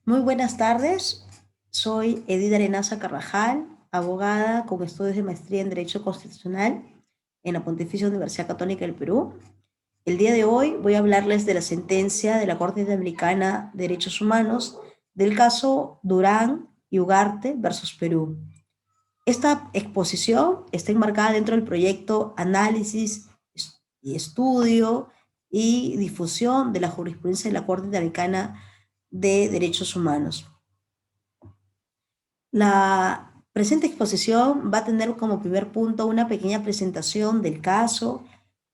Muy buenas tardes, soy Edith Arenaza Carvajal, abogada con estudios de maestría en Derecho Constitucional en la Pontificia Universidad Católica del Perú. El día de hoy voy a hablarles de la sentencia de la Corte Interamericana de Derechos Humanos del caso Durán y Ugarte versus Perú. Esta exposición está enmarcada dentro del proyecto Análisis y Estudio y Difusión de la Jurisprudencia de la Corte Interamericana de Derechos Humanos. La presente exposición va a tener como primer punto una pequeña presentación del caso.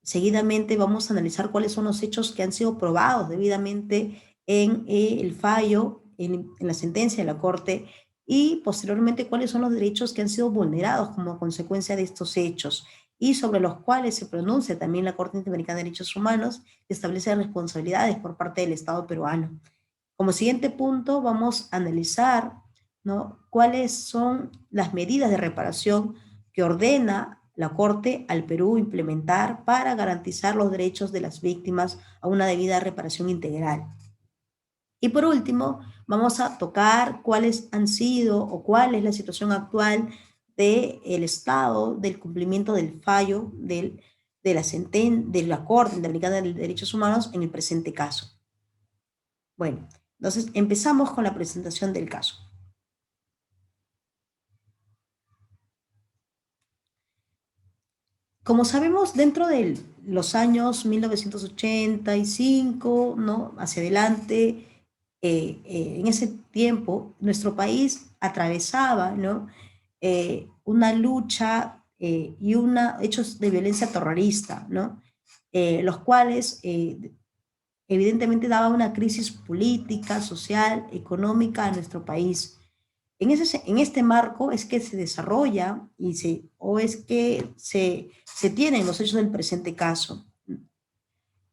Seguidamente vamos a analizar cuáles son los hechos que han sido probados debidamente en el fallo, en la sentencia de la Corte, y posteriormente cuáles son los derechos que han sido vulnerados como consecuencia de estos hechos y sobre los cuales se pronuncia también la Corte Interamericana de Derechos Humanos, que establece responsabilidades por parte del Estado peruano. Como siguiente punto, vamos a analizar, ¿no?, cuáles son las medidas de reparación que ordena la Corte al Perú implementar para garantizar los derechos de las víctimas a una debida reparación integral. Y por último, vamos a tocar cuáles han sido o cuál es la situación actual del estado del cumplimiento del fallo de la Corte Interamericana de Derechos Humanos en el presente caso. Bueno, entonces empezamos con la presentación del caso. Como sabemos, dentro de los años 1985, ¿no?, hacia adelante, en ese tiempo, nuestro país atravesaba, ¿no?, una lucha y hechos de violencia terrorista, ¿no?, los cuales evidentemente daba una crisis política, social, económica a nuestro país. En este marco es que se desarrolla o es que se tienen los hechos del presente caso.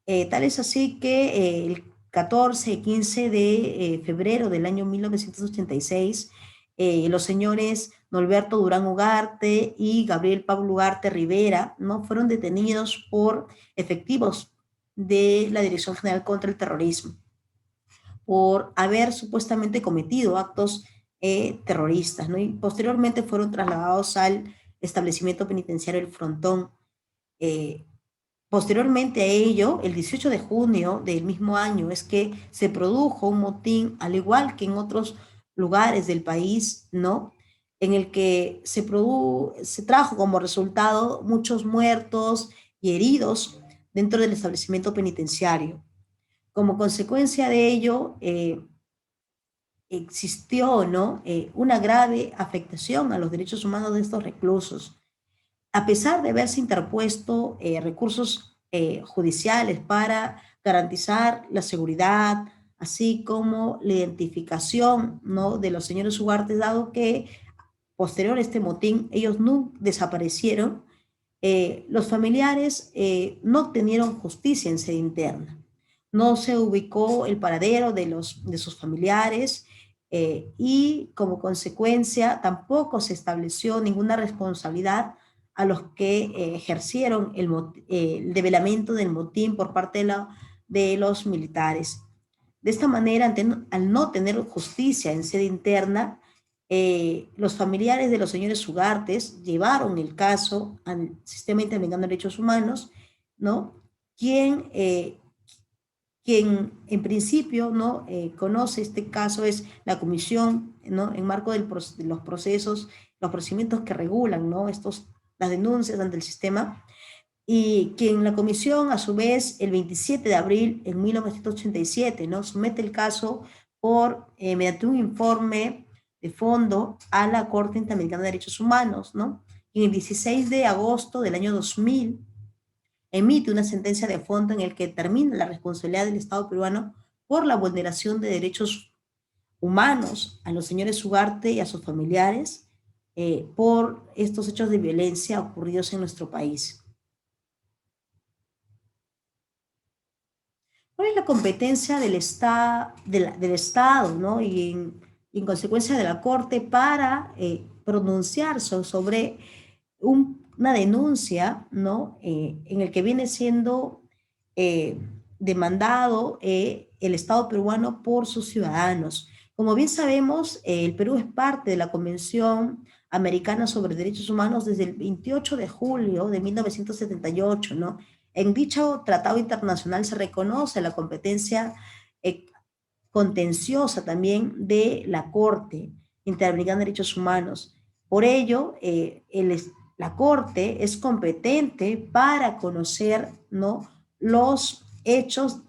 Tal es así que el 14 y 15 de febrero del año 1986, los señores Norberto Durán Ugarte y Gabriel Pablo Ugarte Rivera, ¿no?, fueron detenidos por efectivos de la Dirección General contra el Terrorismo por haber supuestamente cometido actos terroristas, ¿no? Y posteriormente fueron trasladados al establecimiento penitenciario El Frontón. Eh, Posteriormente a ello, el 18 de junio del mismo año, es que se produjo un motín, al igual que en otros lugares del país, ¿no?, en el que se trajo como resultado muchos muertos y heridos dentro del establecimiento penitenciario. Como consecuencia de ello, existió, ¿no?, una grave afectación a los derechos humanos de estos reclusos. A pesar de haberse interpuesto recursos judiciales para garantizar la seguridad, así como la identificación, ¿no?, de los señores Ugarte, dado que posterior a este motín ellos no desaparecieron, los familiares no obtenieron justicia en sede interna. No se ubicó el paradero de sus familiares y como consecuencia tampoco se estableció ninguna responsabilidad a los que ejercieron el develamiento del motín por parte de los militares. De esta manera, al no tener justicia en sede interna, los familiares de los señores Ugartes llevaron el caso al Sistema Interamericano de Derechos Humanos, ¿no?, quien, quien en principio, ¿no?, conoce este caso es la comisión, ¿no?, en marco de los procesos, los procedimientos que regulan, ¿no?, las denuncias ante el sistema, y quien la comisión, a su vez, el 27 de abril de 1987, ¿no?, somete el caso mediante un informe de fondo a la Corte Interamericana de Derechos Humanos, ¿no? Y el 16 de agosto del año 2000 emite una sentencia de fondo en el que determina la responsabilidad del Estado peruano por la vulneración de derechos humanos a los señores Ugarte y a sus familiares por estos hechos de violencia ocurridos en nuestro país. ¿Cuál es la competencia del Estado, ¿no?, y en consecuencia de la Corte para pronunciarse sobre una denuncia, ¿no?, en el que viene siendo demandado el Estado peruano por sus ciudadanos? Como bien sabemos, el Perú es parte de la Convención Americana sobre Derechos Humanos desde el 28 de julio de 1978, ¿no? En dicho tratado internacional se reconoce la competencia eh, contenciosa también de la Corte Interamericana de Derechos Humanos. Por ello, la Corte es competente para conocer, ¿no?, los hechos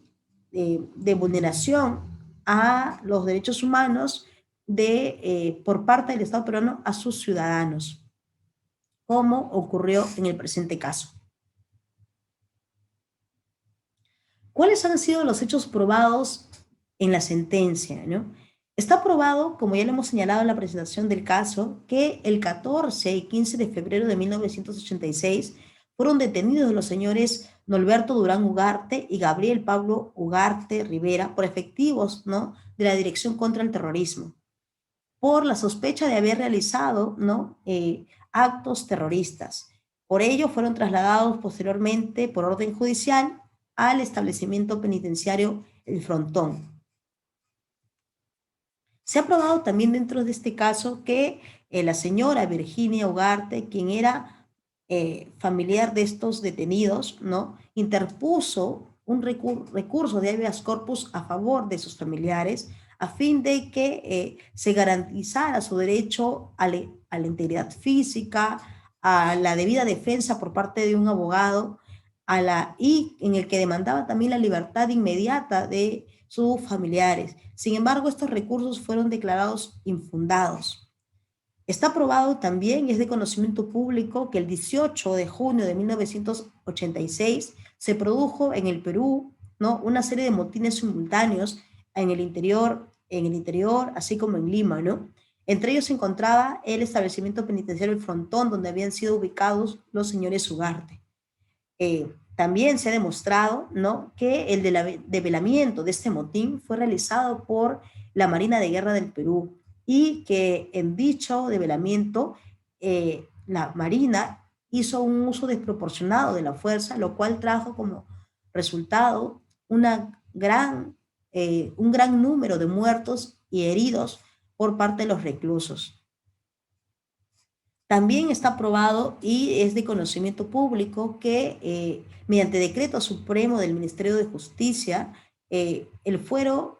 de vulneración a los derechos humanos por parte del Estado peruano a sus ciudadanos, como ocurrió en el presente caso. ¿Cuáles han sido los hechos probados en la sentencia, ¿no? Está probado, como ya lo hemos señalado en la presentación del caso, que el 14 y 15 de febrero de 1986 fueron detenidos los señores Norberto Durán Ugarte y Gabriel Pablo Ugarte Rivera por efectivos, ¿no?, de la Dirección contra el Terrorismo, por la sospecha de haber realizado, ¿no?, actos terroristas. Por ello fueron trasladados posteriormente por orden judicial al establecimiento penitenciario El Frontón. Se ha probado también dentro de este caso que la señora Virginia Ugarte, quien era familiar de estos detenidos, ¿no?, interpuso un recurso de habeas corpus a favor de sus familiares a fin de que se garantizara su derecho a la integridad física, a la debida defensa por parte de un abogado, y en el que demandaba también la libertad inmediata de sus familiares. Sin embargo, estos recursos fueron declarados infundados. Está probado también, y es de conocimiento público, que el 18 de junio de 1986 se produjo en el Perú, ¿no?, una serie de motines simultáneos en el interior, así como en Lima, ¿no? Entre ellos se encontraba el establecimiento penitenciario El Frontón, donde habían sido ubicados los señores Ugarte. También se ha demostrado, ¿no?, que el develamiento de este motín fue realizado por la Marina de Guerra del Perú y que en dicho develamiento la Marina hizo un uso desproporcionado de la fuerza, lo cual trajo como resultado un gran número de muertos y heridos por parte de los reclusos. También está aprobado y es de conocimiento público que mediante decreto supremo del Ministerio de Justicia, el fuero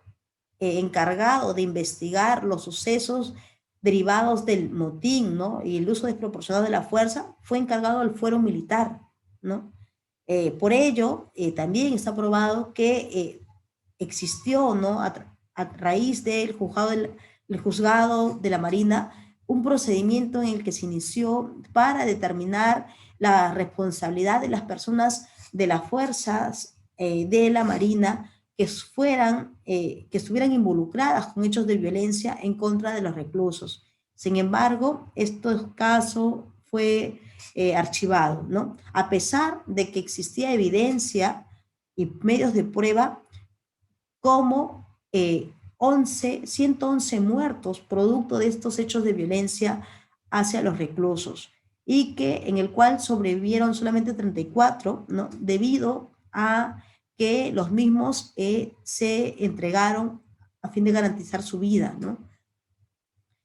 encargado de investigar los sucesos derivados del motín, ¿no?, y el uso desproporcionado de la fuerza fue encargado al fuero militar, ¿no? Por ello, también está aprobado que existió, ¿no?, a raíz del juzgado de la Marina, un procedimiento en el que se inició para determinar la responsabilidad de las personas de las fuerzas de la Marina que estuvieran involucradas con hechos de violencia en contra de los reclusos. Sin embargo, este caso fue archivado, ¿no? A pesar de que existía evidencia y medios de prueba como 111 muertos producto de estos hechos de violencia hacia los reclusos y que en el cual sobrevivieron solamente 34, ¿no?, debido a que los mismos se entregaron a fin de garantizar su vida, ¿no?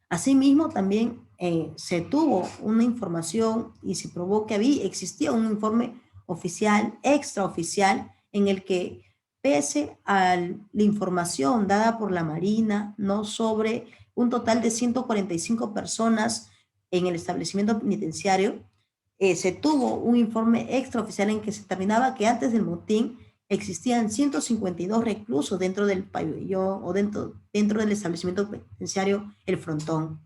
Asimismo, también se tuvo una información y se probó que existía un informe oficial, extraoficial, en el que, pese a la información dada por la Marina, ¿no?, sobre un total de 145 personas en el establecimiento penitenciario, se tuvo un informe extraoficial en que se determinaba que antes del motín existían 152 reclusos dentro del pabellón o dentro del establecimiento penitenciario El Frontón.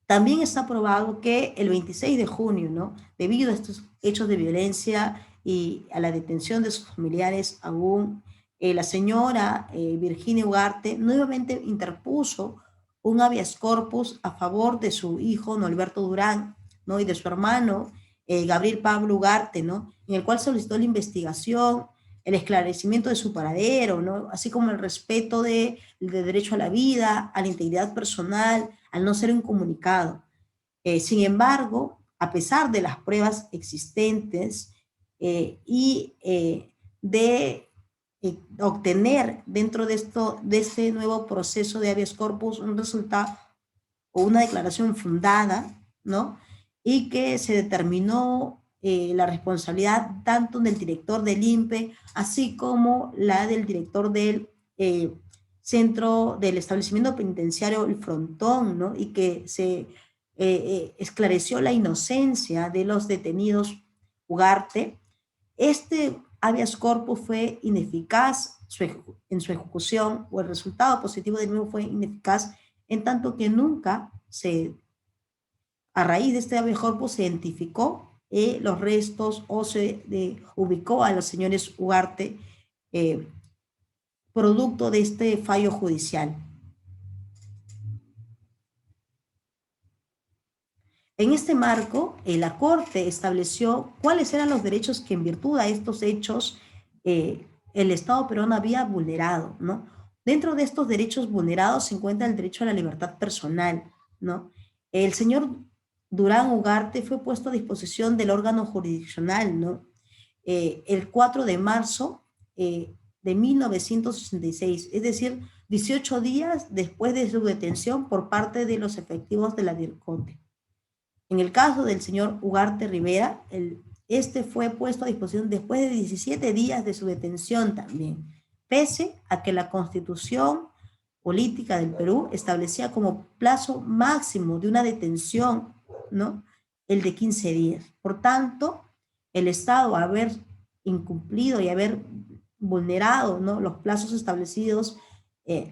También está probado que el 26 de junio, ¿no?, debido a estos hechos de violencia y a la detención de sus familiares aún, la señora Virginia Ugarte nuevamente interpuso un habeas corpus a favor de su hijo Norberto Durán, ¿no?, y de su hermano Gabriel Pablo Ugarte, ¿no?, en el cual solicitó la investigación, el esclarecimiento de su paradero, ¿no?, así como el respeto del derecho a la vida, a la integridad personal, al no ser incomunicado. Sin embargo, a pesar de las pruebas existentes y de obtener dentro de este nuevo proceso de habeas corpus un resultado o una declaración fundada, ¿no? Y que se determinó la responsabilidad tanto del director del INPE, así como la del director del centro del establecimiento penitenciario El Frontón, ¿no? Y que se esclareció la inocencia de los detenidos Ugarte. Este habeas corpus fue ineficaz en su ejecución, o el resultado positivo del mismo fue ineficaz, en tanto que nunca a raíz de este habeas corpus se identificó los restos o se ubicó a los señores Ugarte eh, producto de este fallo judicial. En este marco, la Corte estableció cuáles eran los derechos que en virtud a estos hechos el Estado peruano había vulnerado, ¿no? Dentro de estos derechos vulnerados se encuentra el derecho a la libertad personal, ¿no? El señor Durán Ugarte fue puesto a disposición del órgano jurisdiccional, ¿no? El 4 de marzo de 1966, es decir, 18 días después de su detención por parte de los efectivos de la DIRCOTE. En el caso del señor Ugarte Rivera, este fue puesto a disposición después de 17 días de su detención también, pese a que la Constitución política del Perú establecía como plazo máximo de una detención, ¿no?, el de 15 días. Por tanto, el Estado, haber incumplido y haber vulnerado, ¿no?, los plazos establecidos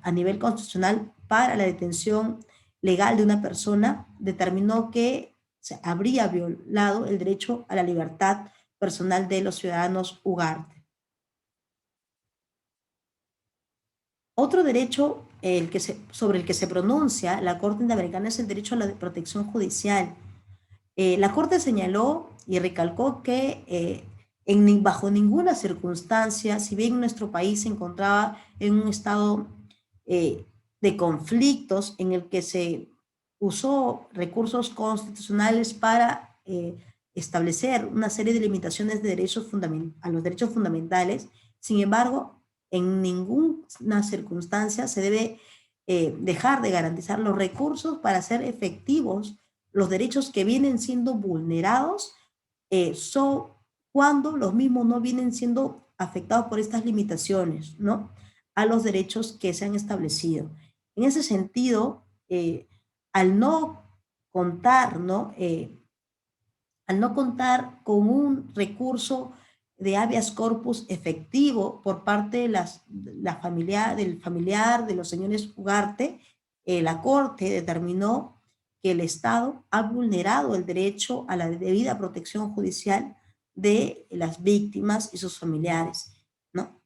a nivel constitucional para la detención legal de una persona, determinó que se habría violado el derecho a la libertad personal de los ciudadanos Ugarte. Otro derecho sobre el que se pronuncia la Corte Interamericana es el derecho a la protección judicial. La Corte señaló y recalcó que bajo ninguna circunstancia, si bien nuestro país se encontraba en un estado de conflictos en el que se usó recursos constitucionales para establecer una serie de limitaciones de a los derechos fundamentales, sin embargo, en ninguna circunstancia se debe dejar de garantizar los recursos para hacer efectivos los derechos que vienen siendo vulnerados son cuando los mismos no vienen siendo afectados por estas limitaciones, ¿no?, a los derechos que se han establecido. En ese sentido, al no contar, ¿no?, al no contar con un recurso de habeas corpus efectivo por parte de del familiar de los señores Ugarte, la Corte determinó que el Estado ha vulnerado el derecho a la debida protección judicial de las víctimas y sus familiares, ¿no?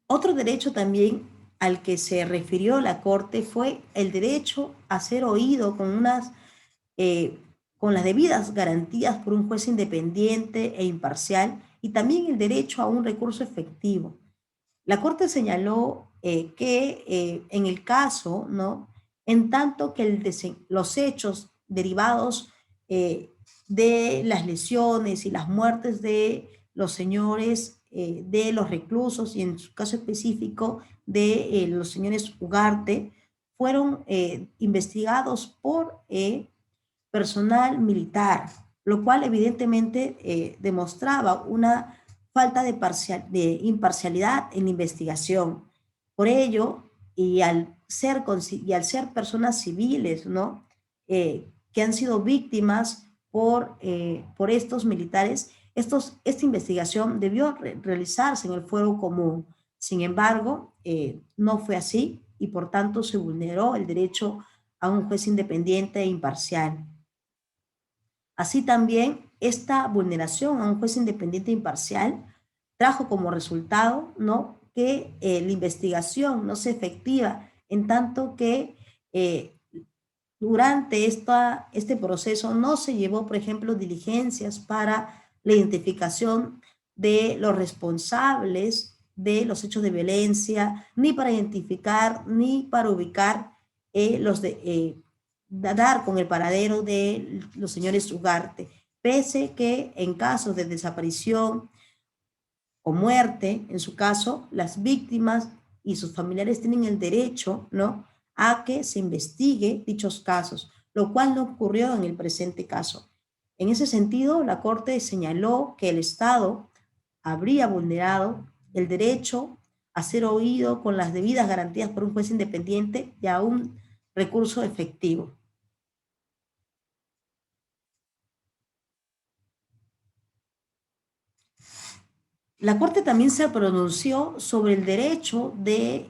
Otro derecho también al que se refirió la Corte fue el derecho a ser oído eh, con las debidas garantías por un juez independiente e imparcial, y también el derecho a un recurso efectivo. La Corte señaló que en el caso, ¿no?, en tanto que los hechos derivados eh, de las lesiones y las muertes de los señores, de los reclusos y en su caso específico de los señores Ugarte, fueron investigados por personal militar, lo cual evidentemente demostraba una falta de imparcialidad en la investigación. Por ello, y al ser personas civiles, ¿no?, que han sido víctimas por estos militares, esta investigación debió realizarse en el fuero común. Sin embargo, no fue así y por tanto se vulneró el derecho a un juez independiente e imparcial. Así también, esta vulneración a un juez independiente e imparcial trajo como resultado, ¿no?, que la investigación no sea efectiva, en tanto que durante este proceso no se llevó, por ejemplo, diligencias para la identificación de los responsables de los hechos de violencia, ni para identificar, ni para ubicar dar con el paradero de los señores Ugarte. pese que en casos de desaparición o muerte, en su caso, las víctimas y sus familiares tienen el derecho, ¿no?, a que se investigue dichos casos, lo cual no ocurrió en el presente caso. En ese sentido, la Corte señaló que el Estado habría vulnerado el derecho a ser oído con las debidas garantías por un juez independiente y a un recurso efectivo. La Corte también se pronunció sobre el derecho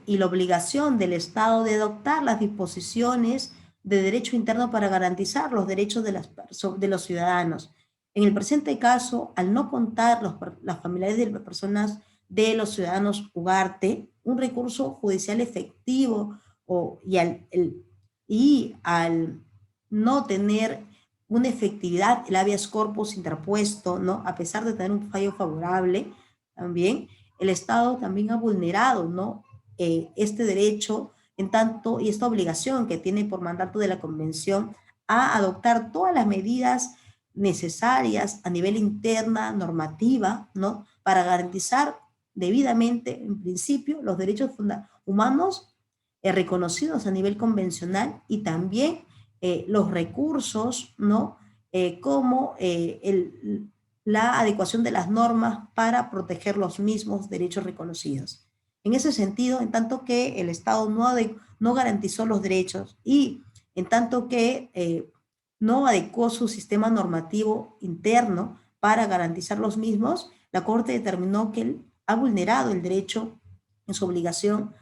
y la obligación del Estado de adoptar las disposiciones de derecho interno para garantizar los derechos de los ciudadanos. En el presente caso, al no contar las familiares de las personas de los ciudadanos Ugarte, un recurso judicial efectivo y al no tener una efectividad, el habeas corpus interpuesto, ¿no?, a pesar de tener un fallo favorable, también el Estado también ha vulnerado, ¿no?, este derecho en tanto y esta obligación que tiene por mandato de la Convención a adoptar todas las medidas necesarias a nivel interna, normativa, ¿no?, para garantizar debidamente, en principio, los derechos humanos reconocidos a nivel convencional y también los recursos, ¿no?, como la adecuación de las normas para proteger los mismos derechos reconocidos. En ese sentido, en tanto que el Estado no garantizó los derechos y en tanto que no adecuó su sistema normativo interno para garantizar los mismos, la Corte determinó que él ha vulnerado el derecho en su obligación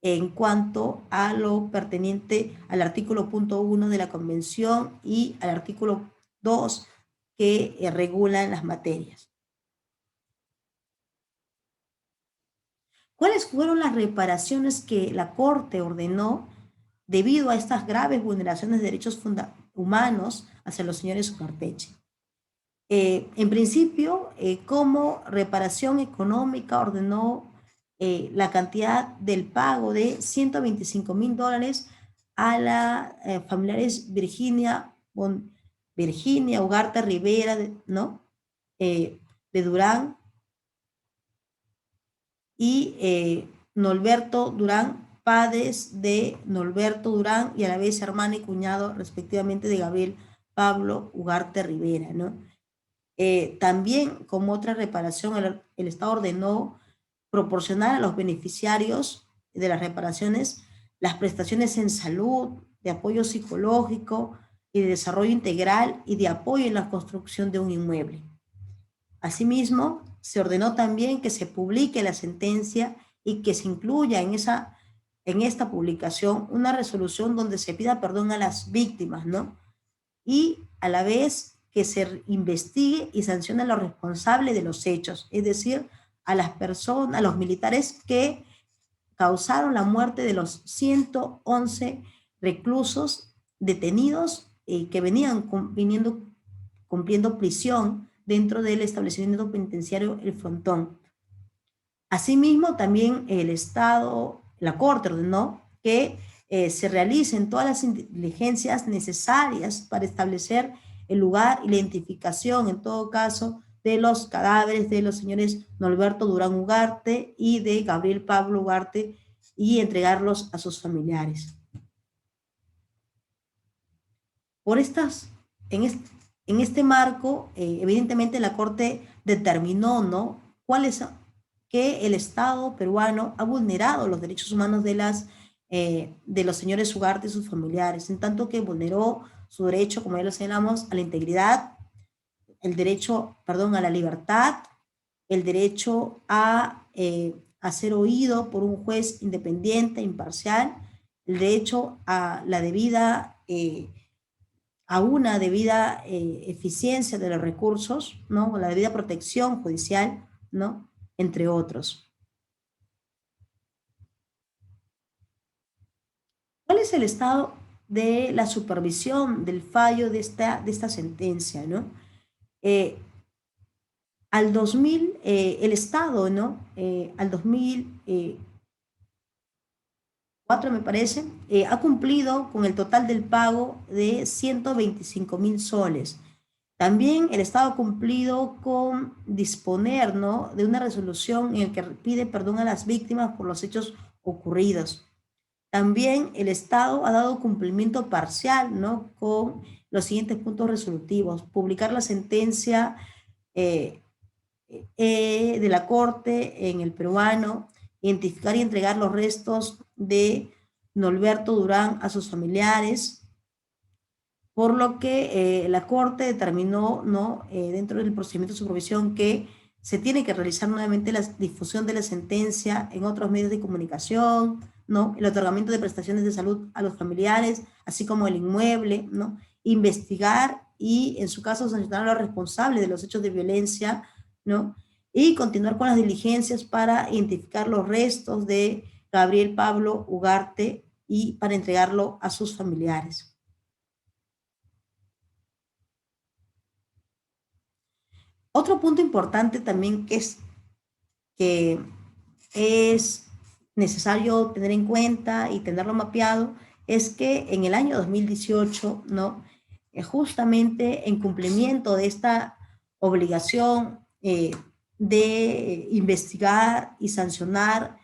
en cuanto a lo pertenente al artículo punto 1 de la Convención y al artículo 2 que regulan las materias. ¿Cuáles fueron las reparaciones que la Corte ordenó debido a estas graves vulneraciones de derechos humanos hacia los señores Ugarteche? En principio, como reparación económica, ordenó la cantidad del pago de $125,000 a la familiares Virginia Ugarte Rivera, ¿no?, de Durán, y Norberto Durán, padres de Norberto Durán y a la vez hermano y cuñado respectivamente de Gabriel Pablo Ugarte Rivera, ¿no? También, como otra reparación, el Estado ordenó proporcionar a los beneficiarios de las reparaciones las prestaciones en salud, de apoyo psicológico y de desarrollo integral y de apoyo en la construcción de un inmueble. Asimismo, se ordenó también que se publique la sentencia y que se incluya en esta publicación una resolución donde se pida perdón a las víctimas, ¿no?, y a la vez que se investigue y sancione a los responsables de los hechos, es decir, a las personas, a los militares que causaron la muerte de los 111 reclusos detenidos que venían cumpliendo prisión dentro del establecimiento penitenciario El Frontón. Asimismo, también el Estado, la Corte ordenó que se realicen todas las diligencias necesarias para establecer el lugar y la identificación, en todo caso, de los cadáveres de los señores Norberto Durán Ugarte y de Gabriel Pablo Ugarte y entregarlos a sus familiares. Por estas, en, est, en este marco, evidentemente la Corte determinó, ¿no?, que el Estado peruano ha vulnerado los derechos humanos de los señores Ugarte y sus familiares, en tanto que vulneró su derecho, como ya lo señalamos, a la integridad, el derecho, perdón, a la libertad, el derecho a ser oído por un juez independiente, imparcial, el derecho a una debida eficiencia de los recursos, ¿no?, la debida protección judicial, ¿no?, entre otros. ¿Cuál es el estado de la supervisión del fallo de esta sentencia, ¿no? Eh, al 2000, el Estado, ¿no?, al 2004, me parece, ha cumplido con el total del pago de 125,000 soles. También el Estado ha cumplido con disponer, ¿no?, de una resolución en la que pide perdón a las víctimas por los hechos ocurridos. También el Estado ha dado cumplimiento parcial, ¿no?, con los siguientes puntos resolutivos. Publicar la sentencia eh, de la Corte en el peruano, identificar y entregar los restos de Norberto Durán a sus familiares, por lo que la Corte determinó, ¿no?, dentro del procedimiento de supervisión, que se tiene que realizar nuevamente la difusión de la sentencia en otros medios de comunicación, ¿no?, el otorgamiento de prestaciones de salud a los familiares, así como el inmueble, ¿no?, investigar y, en su caso, sancionar a los responsables de los hechos de violencia, ¿no?, y continuar con las diligencias para identificar los restos de Gabriel Pablo Ugarte y para entregarlo a sus familiares. Otro punto importante también que es necesario tener en cuenta y tenerlo mapeado es que en el año 2018, ¿no?, justamente en cumplimiento de esta obligación de investigar y sancionar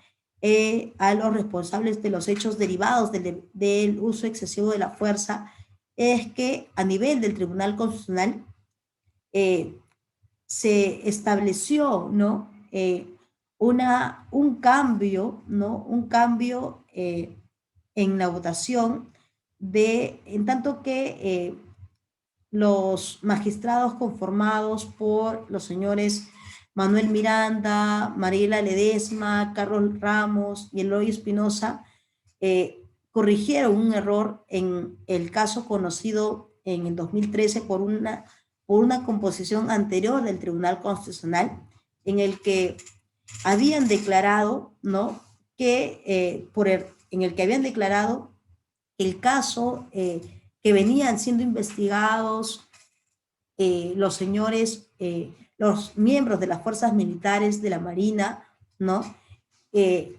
a los responsables de los hechos derivados del uso excesivo de la fuerza, es que a nivel del Tribunal Constitucional eh, se estableció, ¿no?, un cambio, ¿no?, un cambio en la votación en tanto que los magistrados conformados por los señores Manuel Miranda, Mariela Ledesma, Carlos Ramos y Eloy Espinosa corrigieron un error en el caso conocido en el 2013 por una composición anterior del Tribunal Constitucional, en el que habían declarado, ¿no?, en el que habían declarado el caso que venían siendo investigados los señores, los miembros de las fuerzas militares de la Marina, ¿no?, eh,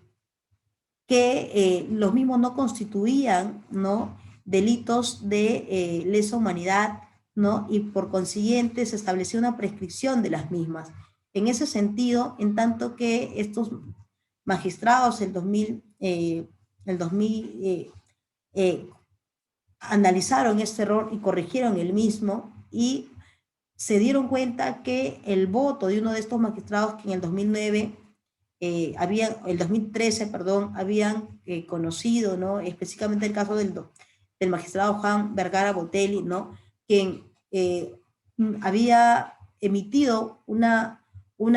que los mismos no constituían, ¿no?, delitos de lesa humanidad, ¿no?, y por consiguiente se estableció una prescripción de las mismas. En ese sentido, en tanto que estos magistrados el 2000 analizaron este error y corrigieron el mismo, y se dieron cuenta que el voto de uno de estos magistrados que en el 2009 el 2013, perdón, habían conocido, ¿no?, específicamente el caso del magistrado Juan Vergara Botelli, ¿no?, quien había emitido una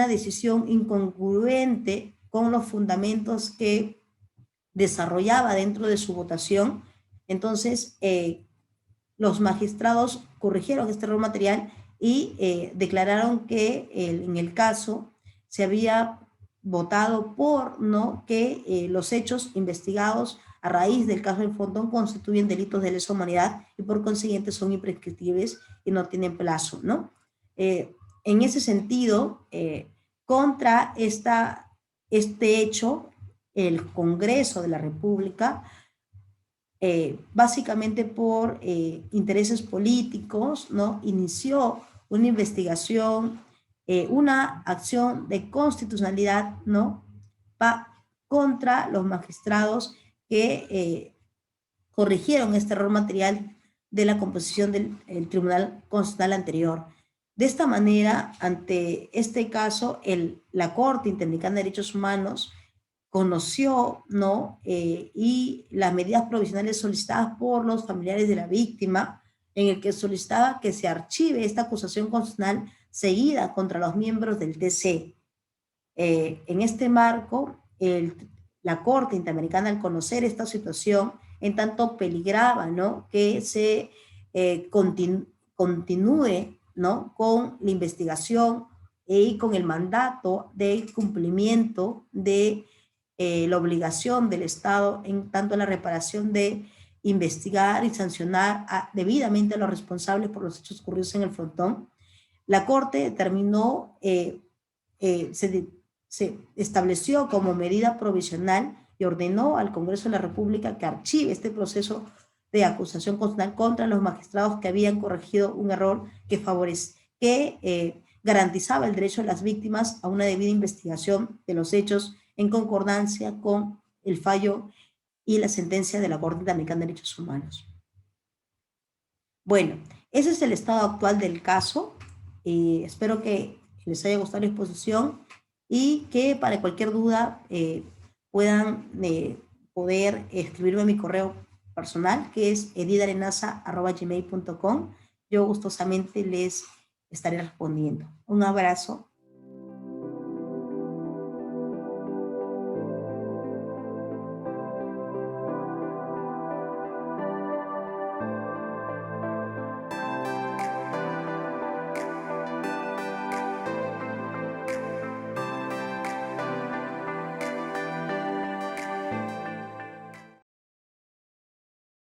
decisión incongruente con los fundamentos que desarrollaba dentro de su votación. Entonces, los magistrados corrigieron este error material y declararon que en el caso se había votado por, ¿no?, que los hechos investigados a raíz del caso del Frontón constituyen delitos de lesa humanidad y por consiguiente son imprescriptibles y no tienen plazo, ¿no? En ese sentido, contra este hecho, el Congreso de la República, básicamente por intereses políticos, ¿no?, inició una investigación, una acción de constitucionalidad, ¿no?, contra los magistrados que corrigieron este error material de la composición del Tribunal Constitucional anterior. De esta manera, ante este caso, la Corte Interamericana de Derechos Humanos conoció, ¿no?, y las medidas provisionales solicitadas por los familiares de la víctima, en el que solicitaba que se archive esta acusación constitucional seguida contra los miembros del TC. En este marco, la Corte Interamericana, al conocer esta situación, en tanto peligraba, ¿no?, que se continúe, ¿no?, con la investigación y con el mandato del cumplimiento de la obligación del Estado en tanto la reparación de investigar y sancionar debidamente a los responsables por los hechos ocurridos en el Frontón. La Corte determinó, se estableció como medida provisional y ordenó al Congreso de la República que archive este proceso de acusación constitucional contra los magistrados que habían corregido un error que garantizaba el derecho de las víctimas a una debida investigación de los hechos en concordancia con el fallo y la sentencia de la Corte Interamericana de Derechos Humanos. Bueno, ese es el estado actual del caso. Espero que les haya gustado la exposición y que para cualquier duda puedan poder escribirme a mi correo personal, que es edidarenaza@gmail.com. Yo gustosamente les estaré respondiendo. Un abrazo